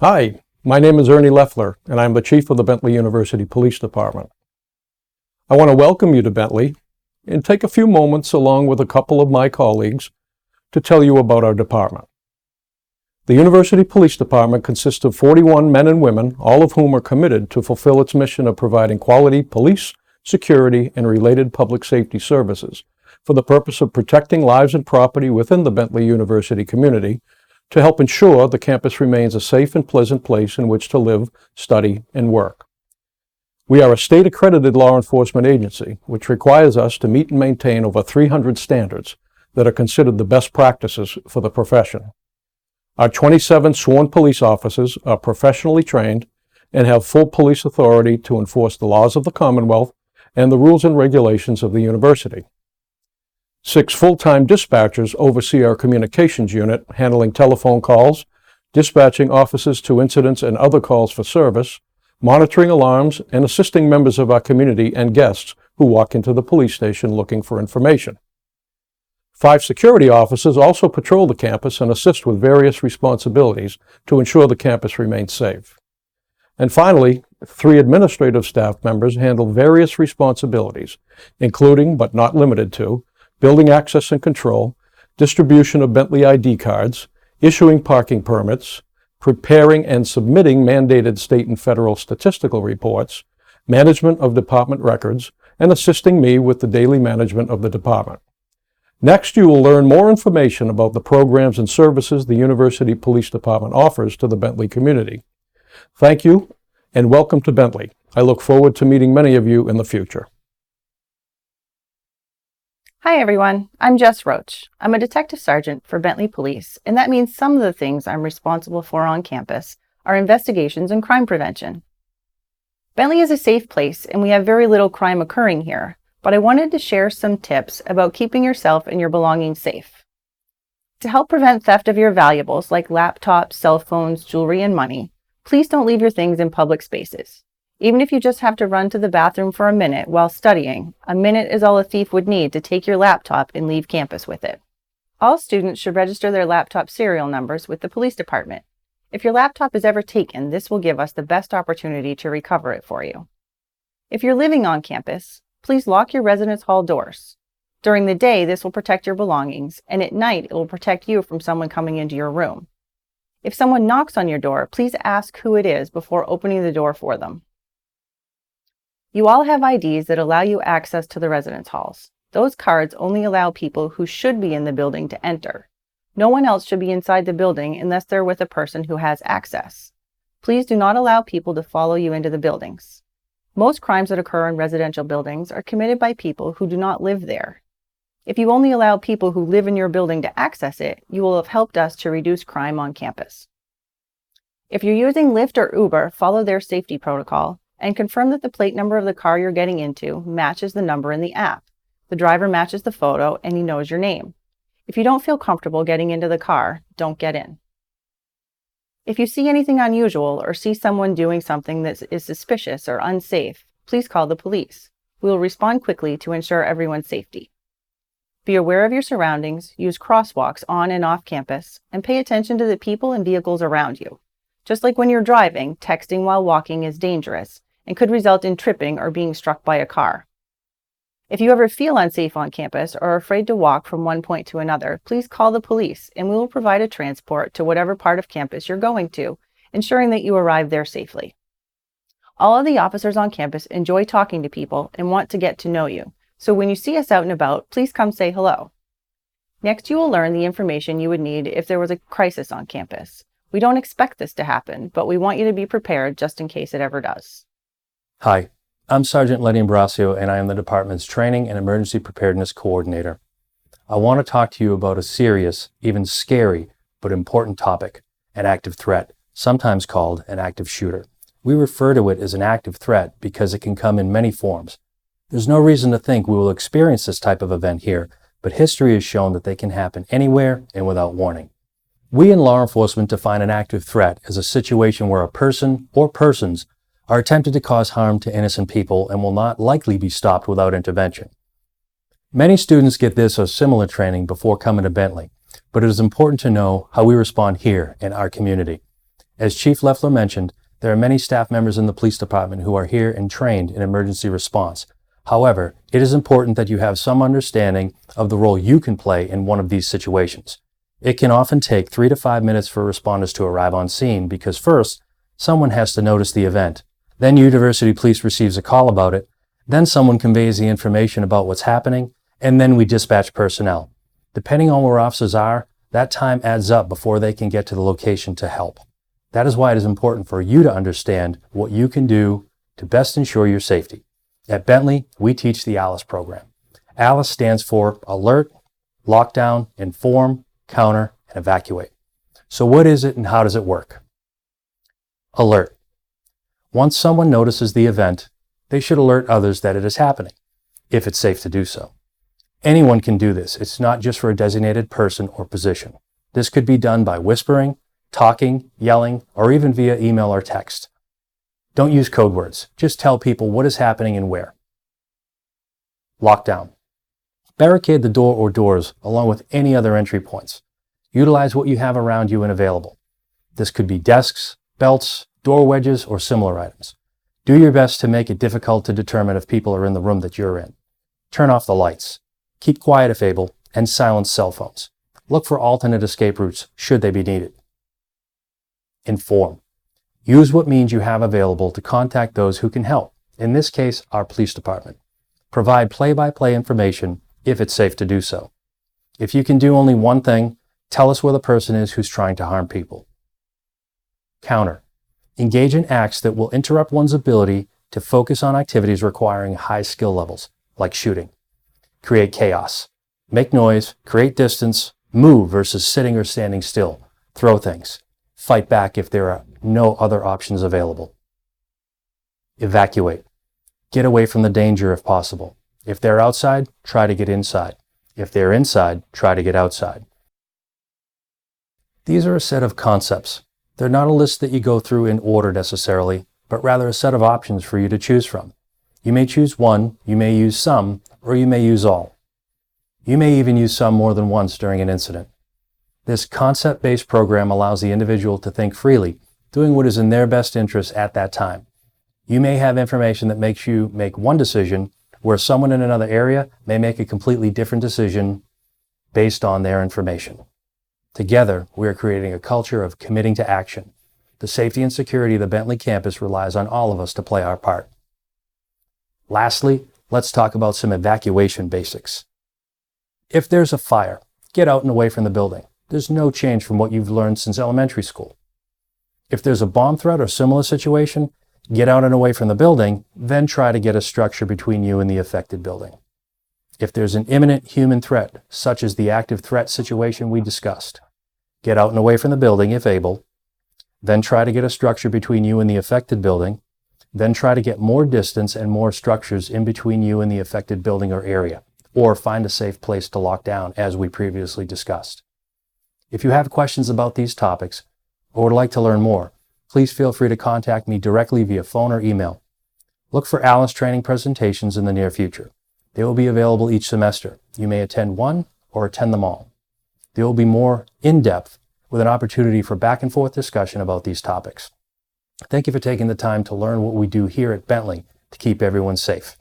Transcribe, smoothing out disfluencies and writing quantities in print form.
Hi, my name is Ernie Leffler, and I'm the Chief of the Bentley University Police Department. I want to welcome you to Bentley and take a few moments along with a couple of my colleagues to tell you about our department. The University Police Department consists of 41 men and women, all of whom are committed to fulfill its mission of providing quality police, security, and related public safety services for the purpose of protecting lives and property within the Bentley University community to help ensure the campus remains a safe and pleasant place in which to live, study, and work. We are a state-accredited law enforcement agency, which requires us to meet and maintain over 300 standards that are considered the best practices for the profession. Our 27 sworn police officers are professionally trained and have full police authority to enforce the laws of the Commonwealth and the rules and regulations of the university. 6 full-time dispatchers oversee our communications unit, handling telephone calls, dispatching officers to incidents and other calls for service, monitoring alarms, and assisting members of our community and guests who walk into the police station looking for information. 5 security officers also patrol the campus and assist with various responsibilities to ensure the campus remains safe. And finally, 3 administrative staff members handle various responsibilities, including, but not limited to, building access and control, distribution of Bentley ID cards, issuing parking permits, preparing and submitting mandated state and federal statistical reports, management of department records, and assisting me with the daily management of the department. Next, you will learn more information about the programs and services the University Police Department offers to the Bentley community. Thank you, and welcome to Bentley. I look forward to meeting many of you in the future. Hi everyone, I'm Jess Roach. I'm a detective sergeant for Bentley Police, and that means some of the things I'm responsible for on campus are investigations and crime prevention. Bentley is a safe place and we have very little crime occurring here, but I wanted to share some tips about keeping yourself and your belongings safe. To help prevent theft of your valuables like laptops, cell phones, jewelry, and money, please don't leave your things in public spaces. Even if you just have to run to the bathroom for a minute while studying, a minute is all a thief would need to take your laptop and leave campus with it. All students should register their laptop serial numbers with the police department. If your laptop is ever taken, this will give us the best opportunity to recover it for you. If you're living on campus, please lock your residence hall doors. During the day, this will protect your belongings, and at night, it will protect you from someone coming into your room. If someone knocks on your door, please ask who it is before opening the door for them. You all have IDs that allow you access to the residence halls. Those cards only allow people who should be in the building to enter. No one else should be inside the building unless they're with a person who has access. Please do not allow people to follow you into the buildings. Most crimes that occur in residential buildings are committed by people who do not live there. If you only allow people who live in your building to access it, you will have helped us to reduce crime on campus. If you're using Lyft or Uber, follow their safety protocol and confirm that the plate number of the car you're getting into matches the number in the app. The driver matches the photo and he knows your name. If you don't feel comfortable getting into the car, don't get in. If you see anything unusual or see someone doing something that is suspicious or unsafe, please call the police. We will respond quickly to ensure everyone's safety. Be aware of your surroundings, use crosswalks on and off campus, and pay attention to the people and vehicles around you. Just like when you're driving, texting while walking is dangerous and could result in tripping or being struck by a car. If you ever feel unsafe on campus or are afraid to walk from one point to another, please call the police and we will provide a transport to whatever part of campus you're going to, ensuring that you arrive there safely. All of the officers on campus enjoy talking to people and want to get to know you, so when you see us out and about, please come say hello. Next, you will learn the information you would need if there was a crisis on campus. We don't expect this to happen, but we want you to be prepared just in case it ever does. Hi, I'm Sergeant Letty Imbrasio, and I am the department's Training and Emergency Preparedness Coordinator. I want to talk to you about a serious, even scary, but important topic, an active threat, sometimes called an active shooter. We refer to it as an active threat because it can come in many forms. There's no reason to think we will experience this type of event here, but history has shown that they can happen anywhere and without warning. We in law enforcement define an active threat as a situation where a person or persons are attempted to cause harm to innocent people and will not likely be stopped without intervention. Many students get this or similar training before coming to Bentley, but it is important to know how we respond here in our community. As Chief Leffler mentioned, there are many staff members in the police department who are here and trained in emergency response. However, it is important that you have some understanding of the role you can play in one of these situations. It can often take 3 to 5 minutes for responders to arrive on scene because first, someone has to notice the event. Then University Police receives a call about it. Then someone conveys the information about what's happening, and then we dispatch personnel. Depending on where officers are, that time adds up before they can get to the location to help. That is why it is important for you to understand what you can do to best ensure your safety. At Bentley, we teach the ALICE program. ALICE stands for Alert, Lockdown, Inform, Counter, and Evacuate. So what is it and how does it work? Alert. Once someone notices the event, they should alert others that it is happening, if it's safe to do so. Anyone can do this. It's not just for a designated person or position. This could be done by whispering, talking, yelling, or even via email or text. Don't use code words. Just tell people what is happening and where. Lockdown. Barricade the door or doors along with any other entry points. Utilize what you have around you and available. This could be desks, belts, door wedges, or similar items. Do your best to make it difficult to determine if people are in the room that you're in. Turn off the lights. Keep quiet if able, and silence cell phones. Look for alternate escape routes should they be needed. Inform. Use what means you have available to contact those who can help, in this case, our police department. Provide play-by-play information if it's safe to do so. If you can do only one thing, tell us where the person is who's trying to harm people. Counter. Engage in acts that will interrupt one's ability to focus on activities requiring high skill levels, like shooting. Create chaos. Make noise, create distance, move versus sitting or standing still. Throw things. Fight back if there are no other options available. Evacuate. Get away from the danger if possible. If they're outside, try to get inside. If they're inside, try to get outside. These are a set of concepts. They're not a list that you go through in order necessarily, but rather a set of options for you to choose from. You may choose one, you may use some, or you may use all. You may even use some more than once during an incident. This concept-based program allows the individual to think freely, doing what is in their best interest at that time. You may have information that makes you make one decision, where someone in another area may make a completely different decision based on their information. Together, we are creating a culture of committing to action. The safety and security of the Bentley campus relies on all of us to play our part. Lastly, let's talk about some evacuation basics. If there's a fire, get out and away from the building. There's no change from what you've learned since elementary school. If there's a bomb threat or similar situation, get out and away from the building, then try to get a structure between you and the affected building. If there's an imminent human threat, such as the active threat situation we discussed, get out and away from the building if able, then try to get a structure between you and the affected building, then try to get more distance and more structures in between you and the affected building or area, or find a safe place to lock down, as we previously discussed. If you have questions about these topics, or would like to learn more, please feel free to contact me directly via phone or email. Look for ALICE training presentations in the near future. They will be available each semester. You may attend one or attend them all. They will be more in-depth with an opportunity for back and forth discussion about these topics. Thank you for taking the time to learn what we do here at Bentley to keep everyone safe.